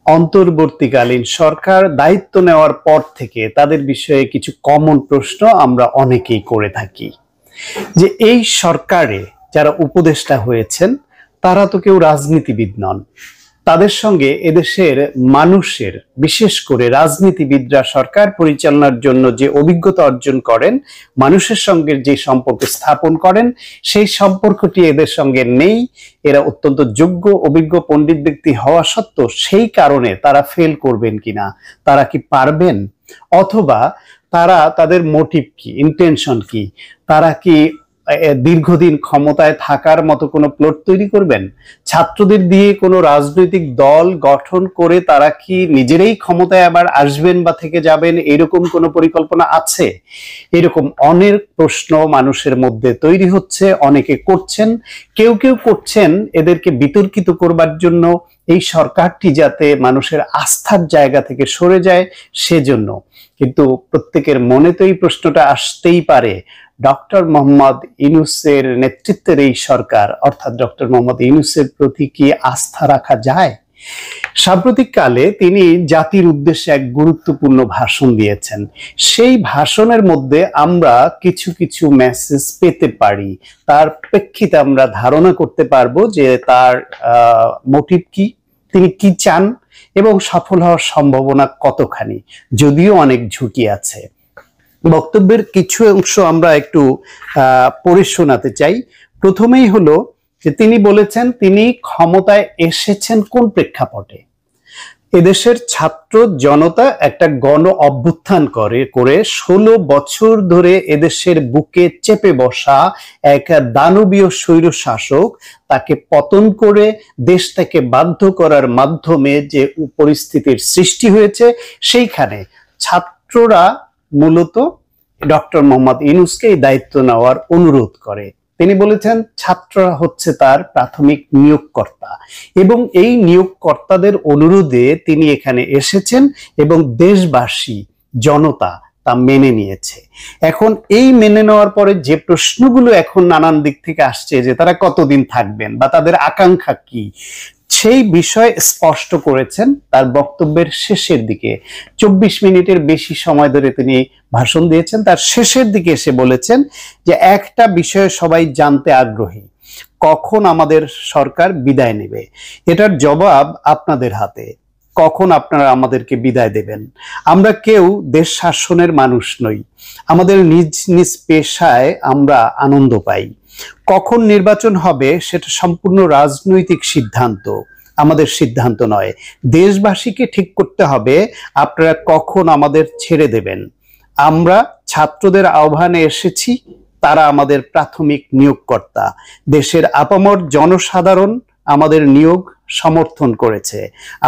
অন্তর্বর্তীকালীন সরকার দায়িত্ব নেওয়ার পর থেকে তাদের বিষয়ে কিছু কমন প্রশ্ন আমরা অনেকেই করে থাকি, যে এই সরকারে যারা উপদেষ্টা হয়েছেন তারা তো কেউ রাজনীতিবিদ নন। তাদের সঙ্গে এদেশের মানুষের, বিশেষ করে রাজনীতিবিদরা সরকার পরিচালনার জন্য যে অভিজ্ঞতা অর্জন করেন, মানুষের সঙ্গে যে সম্পর্ক স্থাপন করেন, সেই সম্পর্কটি এদের সঙ্গে নেই। এরা অত্যন্ত যোগ্য অভিজ্ঞ পণ্ডিত ব্যক্তি হওয়া সত্ত্বেও সেই কারণে তারা ফেল করবেন কিনা, তারা কি পারবেন, অথবা তারা তাদের মোটিভ কি, ইন্টেনশন কি, তারা কি দীর্ঘদিন ক্ষমতায় থাকার মতো কোনো প্লট তৈরি করবেন? ছাত্রদের দিয়ে কোনো রাজনৈতিক দল গঠন করে তারা কি নিজেরাই ক্ষমতায় আবার আসবেন বা থেকে যাবেন, এরকম কোনো পরিকল্পনা আছে? এরকম অনেক প্রশ্ন মানুষের মধ্যে তৈরি হচ্ছে, অনেকে করছেন। কেউ কেউ করছেন এদেরকে বিতর্কিত করবার জন্য, এই সরকারটি যাতে মানুষের আস্থার জায়গা থেকে সরে যায় সেজন্য। কিন্তু প্রত্যেকের মনে তো এই প্রশ্নটা আসতেই পারে, ডক্টর মোহাম্মদ ইউনূসের নেতৃত্বের এই সরকার অর্থাৎ ডক্টর মোহাম্মদ ইউনূসের প্রতি কি আস্থা রাখা যায়? সাম্প্রতিককালে তিনি জাতির উদ্দেশ্যে এক গুরুত্বপূর্ণ ভাষণ দিয়েছেন। সেই ভাষণের মধ্যে আমরা কিছু কিছু মেসেজ পেতে পারি, তার প্রেক্ষিতে আমরা ধারণা করতে পারবো যে তার মোটিভ কি, তিনি কি চান এবং সফল হওয়ার সম্ভাবনা কতখানি, যদিও অনেক ঝুঁকি আছে। বক্তব্যের কিছু অংশ আমরা একটু পড়ে শোনাতে চাই। প্রথমেই হলো যে তিনি বলেছেন তিনি ক্ষমতায় এসেছেন কোন প্রেক্ষাপটে। এদেশের ছাত্র জনতা একটা গণ অভ্যুত্থান করে 16 বছর ধরে এদেশের বুকে চেপে বসা এক দানবীয় স্বৈর শাসক, তাকে পতন করে দেশটাকে বাধ্য করার মাধ্যমে যে পরিস্থিতির সৃষ্টি হয়েছে, সেইখানে ছাত্ররা মূলত ডক্টর মোহাম্মদ ইউনূসকে এই দায়িত্ব নেওয়ার অনুরোধ করে। তিনি বলেছেন ছাত্ররা হচ্ছে তার প্রাথমিক নিয়োগকর্তা এবং এই নিয়োগকর্তাদের অনুরোধে তিনি এখানে এসেছেন এবং দেশবাসী, জনতা তা মেনে নিয়েছে। এখন এই মেনে নেওয়ার পরে যে প্রশ্নগুলো এখন নানান দিক থেকে আসছে, যে তারা কতদিন থাকবেন বা তাদের আকাঙ্ক্ষা কি, সেই বিষয় স্পষ্ট করেছেন তার বক্তব্যের শেষের দিকে। 24 মিনিটের বেশি সময় ধরে তিনি ভাষণ দিয়েছেন। তার শেষের দিকে এসে বলেছেন যে একটা বিষয়ে সবাই জানতে আগ্রহী, কখন আমাদের সরকার বিদায় নেবে। এটার জবাব আপনাদের হাতে, কখন আপনারা আমাদেরকে বিদায় দেবেন। আমরা কেউ দেশ শাসনের মানুষ নই, আমাদের নিজ নিজ পেশায় আমরা আনন্দ পাই। কখন নির্বাচন হবে সেটা সম্পূর্ণ রাজনৈতিক সিদ্ধান্ত, আমাদের সিদ্ধান্ত নয়। দেশবাসীকে ঠিক করতে হবে আপনারা কখন আমাদের ছেড়ে দেবেন। আমরা ছাত্রদের আহ্বানে এসেছি, তারা আমাদের প্রাথমিক নিয়োগকর্তা। দেশের আপামর জনসাধারণ আমাদের নিয়োগ সমর্থন করেছে।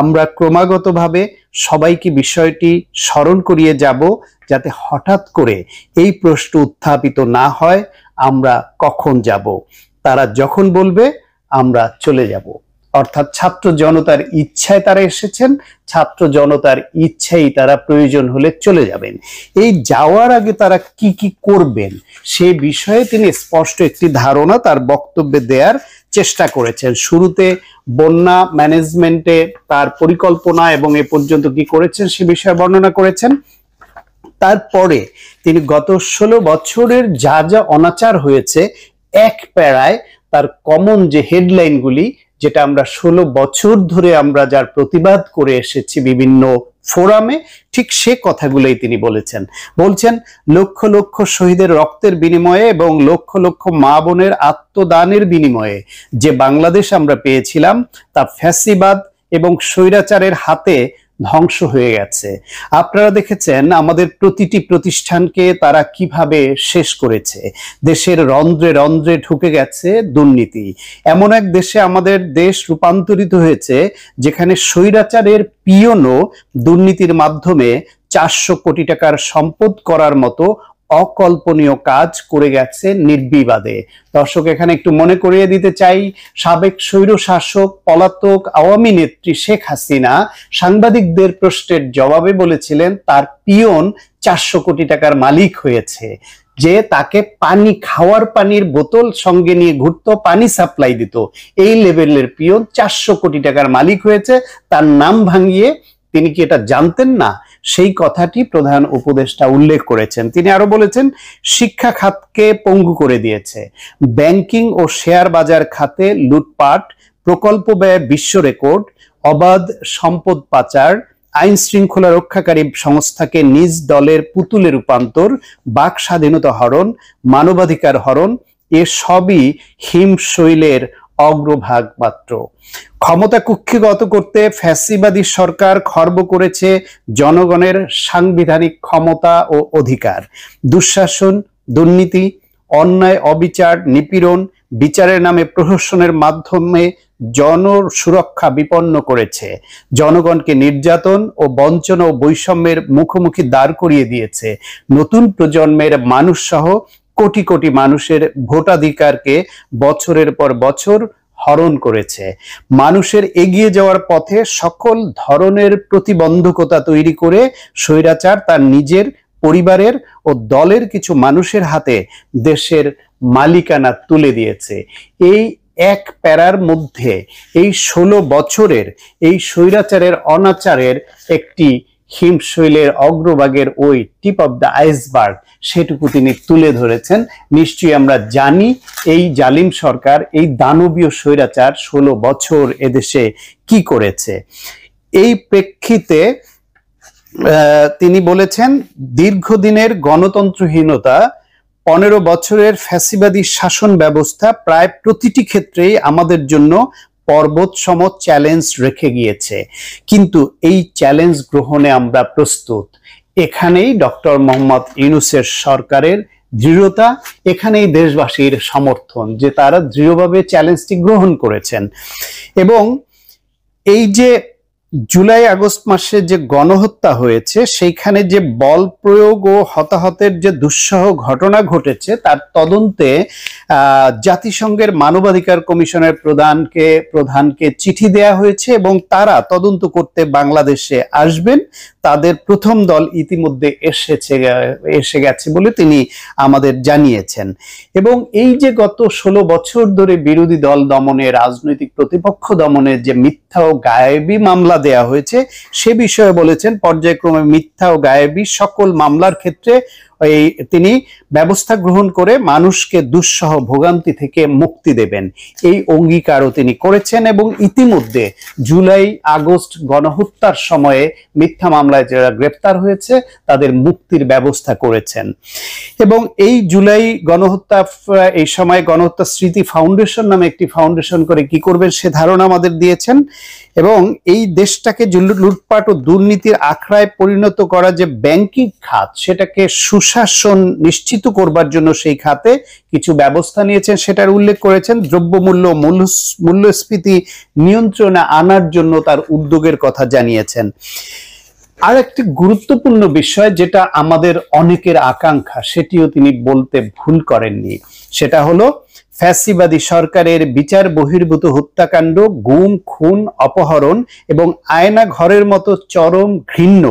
আমরা ক্রমাগতভাবে সবাইকে বিষয়টি স্মরণ করিয়ে যাব, যাতে হঠাৎ করে এই প্রশ্ন উত্থাপিত না হয় আমরা কখন যাব। তারা যখন বলবে আমরা চলে যাব। অর্থাৎ ছাত্র জনতার ইচ্ছায় তারা এসেছেন, ছাত্র জনতার ইচ্ছাই তারা প্রয়োজন হলে চলে যাবেন। এই যাওয়ার আগে তারা কি কি করবেন সে বিষয়ে তিনি স্পষ্ট একটি ধারণা তার বক্তব্যে দেওয়ার চেষ্টা করেছেন। শুরুতে বন্যা ম্যানেজমেন্টে তার পরিকল্পনা এবং এ পর্যন্ত কি করেছেন সে বিষয়ে বর্ণনা করেছেন। তারপরে তিনি গত 16 বছরের যা যা অনাচার হয়েছে এক প্যারায় তার কমন যে হেডলাইনগুলি, যেটা আমরা 16 বছর ধরে আমরা যার প্রতিবাদ করে এসেছি বিভিন্ন ফোরামে, ঠিক সে কথাগুলোই তিনি বলছেন লক্ষ লক্ষ শহীদের রক্তের বিনিময়ে এবং লক্ষ লক্ষ মা বোনের আত্মদানের বিনিময়ে যে বাংলাদেশ আমরা পেয়েছিলাম তা ফ্যাসিবাদ এবং স্বৈরাচারের হাতে ধ্বংস হয়ে গেছে। আপনারা দেখেছেন আমাদের প্রতিটি প্রতিষ্ঠানকে তারা কিভাবে শেষ করেছে। দেশের রন্ধ্রে রন্ধ্রে ঢুকে গেছে দুর্নীতি। এমন এক দেশে আমাদের দেশ রূপান্তরিত হয়েছে যেখানে স্বৈরাচারের পিয়নও দুর্নীতির মাধ্যমে 400 কোটি টাকার সম্পদ করার মতো অকল্পনীয় কাজ করে গেছে নির্বিবাদে। দর্শক, এখানে একটু মনে করিয়ে দিতে চাই, সাবেক স্বৈর শাসক পলাতক আওয়ামী নেত্রী শেখ হাসিনা সাংবাদিকদের প্রশ্নের জবাবে বলেছিলেন তার পিয়ন 400 কোটি টাকার মালিক হয়েছে। যে তাকে পানি, খাওয়ার পানির বোতল সঙ্গে নিয়ে ঘুরতো, পানি সাপ্লাই দিত, এই লেভেলের পিয়ন 400 কোটি টাকার মালিক হয়েছে। তার নাম ভাঙিয়ে তিনি কি এটা জানতেন না? সেই কথাটি প্রধান উপদেষ্টা উল্লেখ করেছেন। তিনি আরো বলেছেন, শিক্ষা খাতকে পঙ্গু করে দিয়েছে, ব্যাংকিং ও শেয়ার বাজার খাতে লুটপাট, প্রকল্প ব্যয় বিশ্ব রেকর্ড, অবাধ সম্পদ পাচার, আইন শৃঙ্খলা রক্ষাকারী সংস্থাকে নিজ দলের পুতুলে রূপান্তর, বাক স্বাধীনতা হরণ, মানবাধিকার হরণ, এসবই হিমশৈলের অগ্রভাগ মাত্র। ক্ষমতা কুক্ষিগত করতে ফ্যাসিবাদী সরকার খর্ব করেছে জনগণের সাংবিধানিক ক্ষমতা ও অধিকার। দুঃশাসন, দুর্নীতি, অন্যায়, অবিচার, নিপীড়ন, বিচারের নামে প্রহসনের মাধ্যমে জনসুরক্ষা বিপন্ন করেছে, জনগণকে নির্যাতন ও বঞ্চনা ও বৈষম্যের মুখোমুখি দাঁড় করিয়ে দিয়েছে, নতুন প্রজন্মের মানুষ সহ কোটি কোটি মানুষের ভোটাধিকারকে বছরের পর বছর হরণ করেছে, মানুষের এগিয়ে যাওয়ার পথে সকল ধরনের প্রতিবন্ধকতা তৈরি করে স্বৈরাচার তার নিজের, পরিবারের ও দলের কিছু মানুষের হাতে দেশের মালিকানা তুলে দিয়েছে। এই এক প্যারার মধ্যে এই 16 বছরের এই স্বৈরাচারের অনাচারের একটি হিমশৈলের অগ্রভাগের ওই টিপ অফ দ্য আইসবার্গ, সেটুকু তিনি তুলে ধরেছেন। নিশ্চয়ই আমরা জানি এই জালিম সরকার, এই দানবীয় স্বৈরাচার 16 বছর এদেশে কি করেছে। এই প্রেক্ষিতে তিনি বলেছেন, দীর্ঘদিনের গণতন্ত্রহীনতা, 15 বছরের ফ্যাসিবাদী শাসন ব্যবস্থা প্রায় প্রতিটি ক্ষেত্রেই আমাদের জন্য পর্বত সম চ্যালেঞ্জ রেখে গিয়েছে, কিন্তু এই চ্যালেঞ্জ গ্রহণে আমরা প্রস্তুত। এখানেই ডক্টর মোহাম্মদ ইউনূসের সরকারের দৃঢ়তা, এখানেই দেশবাসীর সমর্থন যে তারা দৃঢ়ভাবে চ্যালেঞ্জটি গ্রহণ করেছেন। এবং এই যে জুলাই আগস্ট মাসে যে গণহত্যা হয়েছে, সেইখানে যে বল প্রয়োগ ও হতাহতের যে দুঃসহ ঘটনা ঘটেছে, তার তদন্তে জাতিসংঘের মানবাধিকার কমিশনের প্রধানকে চিঠি দেয়া হয়েছে এবং তারা তদন্ত করতে বাংলাদেশে আসবেন। তাদের প্রথম দল ইতিমধ্যে এসে গেছে বলে তিনি আমাদের জানিয়েছেন। এবং এই যে গত 16 বছর ধরে বিরোধী দল দমনে, রাজনৈতিক প্রতিপক্ষ দমনে যে মিথ্যা ও গায়েবী মামলা দেয়া হয়েছে, সে বিষয়ে বলেছেন পর্যায়ক্রমে মিথ্যা ও গায়েবী সকল মামলার ক্ষেত্রে তিনি ব্যবস্থা গ্রহণ করে মানুষকে দুঃসহ ভোগান্তি থেকে মুক্তি দেবেন, এই অঙ্গীকারও তিনি করেছেন। এবং ইতিমধ্যে জুলাই আগস্ট গণহত্যার সময়ে মিথ্যা মামলায় যারা গ্রেপ্তার হয়েছে তাদের মুক্তির ব্যবস্থা করেছেন। এবং এই জুলাই গণহত্যা, এই সময় গণহত্যা স্মৃতি ফাউন্ডেশন নামে একটি ফাউন্ডেশন করে কি করবেন সে ধারণা আমাদের দিয়েছেন। এবং এই দেশটাকে লুটপাট ও দুর্নীতির আখড়ায় পরিণত করা যে ব্যাংকিং খাত, সেটাকে সুশাসন নিশ্চিত করবার জন্য সেই খাতে কিছু ব্যবস্থা নিয়েছেন, সেটার উল্লেখ করেছেন। দ্রব্যমূল্য, মূল্যস্ফীতি নিয়ন্ত্রণে আনার জন্য তার উদ্যোগের কথা জানিয়েছেন। আর একটি গুরুত্বপূর্ণ বিষয় যেটা আমাদের অনেকের আকাঙ্ক্ষা, সেটিও তিনি বলতে ভুল করেননি, সেটা হলো ফ্যাসিবাদী সরকারের বিচার বহির্ভূত হত্যাকাণ্ড, গুম, খুন, অপহরণ এবং আয়না ঘরের মতো চরম ঘৃণ্য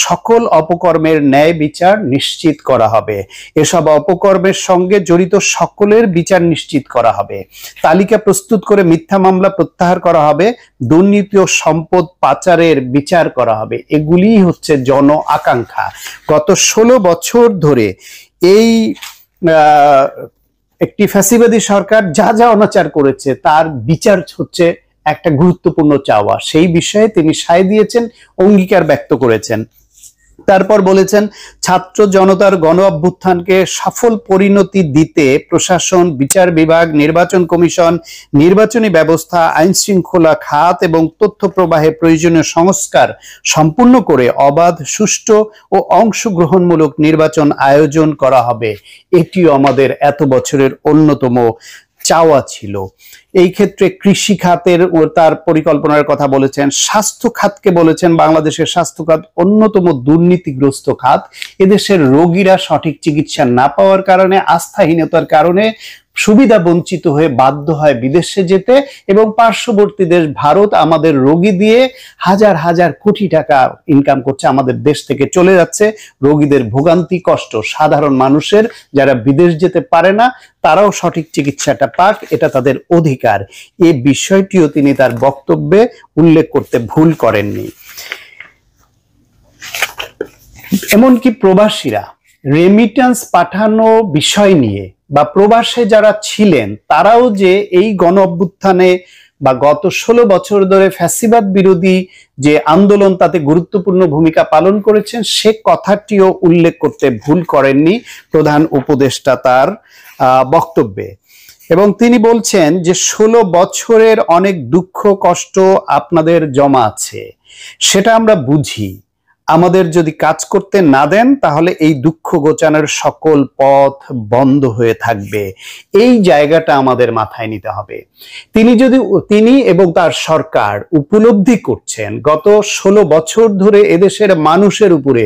সকল অপকর্মের ন্যায় বিচার নিশ্চিত করা হবে। এসব অপকর্মের সঙ্গে জড়িত সকলের বিচার নিশ্চিত করা হবে। তালিকা প্রস্তুত করে মিথ্যা মামলা প্রত্যাহার করা হবে। দুর্নীতি ও সম্পদ পাচারের বিচার করা হবে। এগুলিই হচ্ছে জন আকাঙ্ক্ষা। গত 16 বছর ধরে এই একটি ফ্যাসিবাদী সরকার যা যা অনাচার করেছে তার বিচার হচ্ছে একটা গুরুত্বপূর্ণ চাওয়া। সেই বিষয়ে তিনি সায় দিয়েছেন, অঙ্গীকার ব্যক্ত করেছেন। তারপর বলেছেন, ছাত্র জনতার গণ অভ্যুত্থানকে সফল পরিণতি দিতে প্রশাসন, বিচার বিভাগ, নির্বাচন কমিশন, নির্বাচনী ব্যবস্থা, আইন শৃঙ্খলা খাত এবং তথ্য প্রবাহে প্রয়োজনীয় সংস্কার সম্পূর্ণ করে অবাধ, সুষ্ঠু ও অংশগ্রহণমূলক নির্বাচন আয়োজন করা হবে। এটিও আমাদের এত বছরের অন্যতম চাওয়া ছিল। এই ক্ষেত্রে কৃষি খাতের তার পরিকল্পনার কথা বলেছেন। স্বাস্থ্য খাতকে বলেছেন বাংলাদেশের স্বাস্থ্য খাত অন্যতম দুর্নীতিগ্রস্ত খাত। এদেশের রোগীরা সঠিক চিকিৎসা না পাওয়ার কারণে, আস্থাহীনতার কারণে সুবিধা বঞ্চিত হয়ে বাধ্য হয় বিদেশে যেতে, এবং পার্শ্ববর্তী দেশ ভারত আমাদের রোগী দিয়ে হাজার হাজার কোটি টাকা ইনকাম করছে, আমাদের দেশ থেকে চলে যাচ্ছে। রোগীদের ভোগান্তি, কষ্ট, সাধারণ মানুষের যারা বিদেশ যেতে পারে না তারাও সঠিক চিকিৎসাটা পাক, এটা তাদের অধিকার। এই বিষয়টিও তিনি তার বক্তব্যে উল্লেখ করতে ভুল করেননি। এমনকি প্রবাসীরা রেমিটেন্স পাঠানো বিষয় নিয়ে বা প্রবাসে যারা ছিলেন তারাও যে এই গণ অভ্যুত্থানে বা গত 16 বছর ধরে ফ্যাসিবাদ বিরোধী যে আন্দোলন তাতে গুরুত্বপূর্ণ ভূমিকা পালন করেছেন সে কথাটিও উল্লেখ করতে ভুল করেননি প্রধান উপদেষ্টা তার বক্তব্যে। এবং তিনি বলছেন যে 16 বছরের অনেক দুঃখ কষ্ট আপনাদের জমা আছে, সেটা আমরা বুঝি। আমাদের যদি কাজ করতে না দেন তাহলে এই দুঃখ ঘোচানোর সকল পথ বন্ধ হয়ে থাকবে, এই জায়গাটা আমাদের মাথায় নিতে হবে। তিনি এবং তার সরকার উপলব্ধি করছেন গত 16 বছর ধরে এদেশের মানুষের উপরে,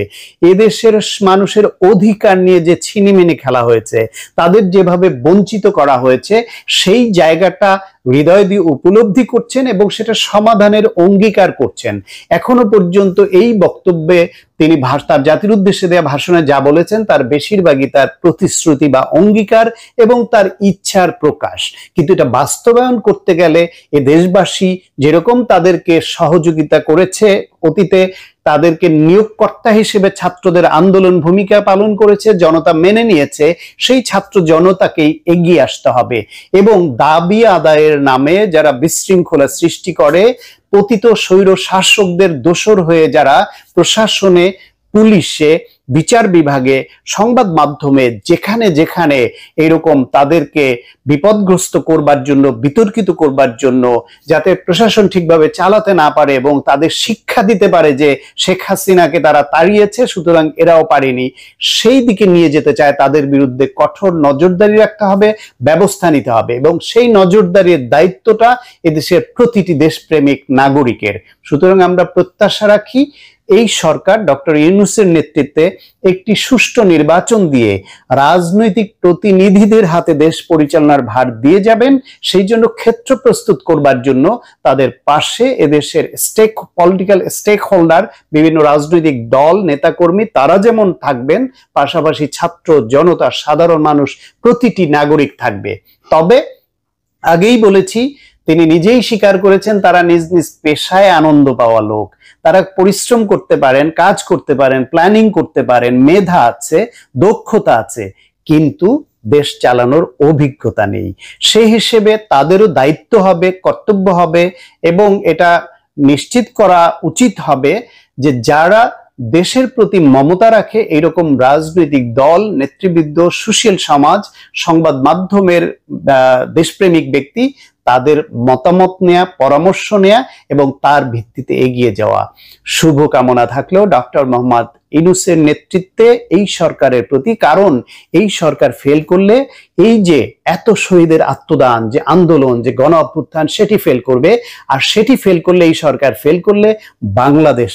এদেশের মানুষের অধিকার নিয়ে যে ছিনিমিনি খেলা হয়েছে, তাদের যেভাবে বঞ্চিত করা হয়েছে, সেই জায়গাটা হৃদয় দিয়ে উপলব্ধি করছেন এবং সেটা সমাধানের অঙ্গীকার করছেন। এখনো পর্যন্ত এই বক্তব্যে তিনি তার জাতির উদ্দেশ্যে দেওয়া ভাষণে যা বলেছেন তার বেশিরভাগই তার প্রতিশ্রুতি বা অঙ্গীকার এবং তার ইচ্ছার প্রকাশ। কিন্তু এটা বাস্তবায়ন করতে গেলে এ দেশবাসী যেরকম তাদেরকে সহযোগিতা করেছে অতীতে, তাদেরকে নিয়োগকর্তা হিসেবে ছাত্রদের আন্দোলন ভূমিকা পালন করেছে, জনতা মেনে নিয়েছে, সেই ছাত্র জনতাকেই এগিয়ে আসতে হবে এবং দাবি আদায়ের নামে যারা বিশৃঙ্খলা সৃষ্টি করে, পতিত স্বৈর শাসকদের দোসর হয়ে যারা প্রশাসনে, পুলিশে, বিচার বিভাগে, সংবাদ মাধ্যমে যেখানে যেখানে এরকম তাদেরকে বিপদগ্রস্ত করবার জন্য, বিতর্কিত করবার জন্য, যাতে প্রশাসন ঠিকভাবে চালাতে না পারে এবং তাদের শিক্ষা দিতে পারে যে শেখ হাসিনাকে তারা তাড়িয়েছে সুতরাং এরাও পারেনি, সেই দিকে নিয়ে যেতে চায়, তাদের বিরুদ্ধে কঠোর নজরদারি রাখতে হবে, ব্যবস্থা নিতে হবে। এবং সেই নজরদারির দায়িত্বটা এদেশের প্রতিটি দেশপ্রেমিক নাগরিকের। সুতরাং আমরা প্রত্যাশা রাখি এই সরকার ডক্টর ইউনূসের নেতৃত্বে একটি সুষ্ঠু নির্বাচন দিয়ে রাজনৈতিক প্রতিনিধিদের হাতে দেশ পরিচালনার ভার দিয়ে যাবেন। সেই জন্য ক্ষেত্র প্রস্তুত করবার জন্য তাদের পাশে এদেশের পলিটিক্যাল স্টেক হোল্ডার, বিভিন্ন রাজনৈতিক দল, নেতাকর্মী তারা যেমন থাকবেন, পাশাপাশি ছাত্র জনতা, সাধারণ মানুষ, প্রতিটি নাগরিক থাকবে। তবে আগেই বলেছি, তিনি নিজেই স্বীকার করেছেন তারা নিজ নিজ পেশায় আনন্দ পাওয়া লোক, তারা পরিশ্রম করতে পারেন, কাজ করতে পারেন, প্ল্যানিং করতে পারেন, মেধা আছে, দক্ষতা আছে, কিন্তু দেশ চালানোর অভিজ্ঞতা নেই। সেই হিসেবে তাদেরও দায়িত্ব হবে, কর্তব্য হবে এবং এটা নিশ্চিত করা উচিত হবে যে যারা দেশের প্রতি মমতা রাখে এরকম রাজনৈতিক দল, নেতৃবৃন্দ, সুশীল সমাজ, সংবাদ মাধ্যমের দেশপ্রেমিক ব্যক্তি, তাদের মতামত নেয়া, পরামর্শ নেয়া এবং তার ভিত্তিতে এগিয়ে যাওয়া। শুভকামনা থাকলেও ডক্টর মোহাম্মদ ইউনূসের নেতৃত্বে এই সরকারের প্রতি, কারণ এই সরকার ফেল করলে এই যে এত শহীদের আত্মদান, যে আন্দোলন, যে গণ অভ্যুত্থান, সেটি ফেল করবে। আর সেটি ফেল করলে, এই সরকার ফেল করলে বাংলাদেশ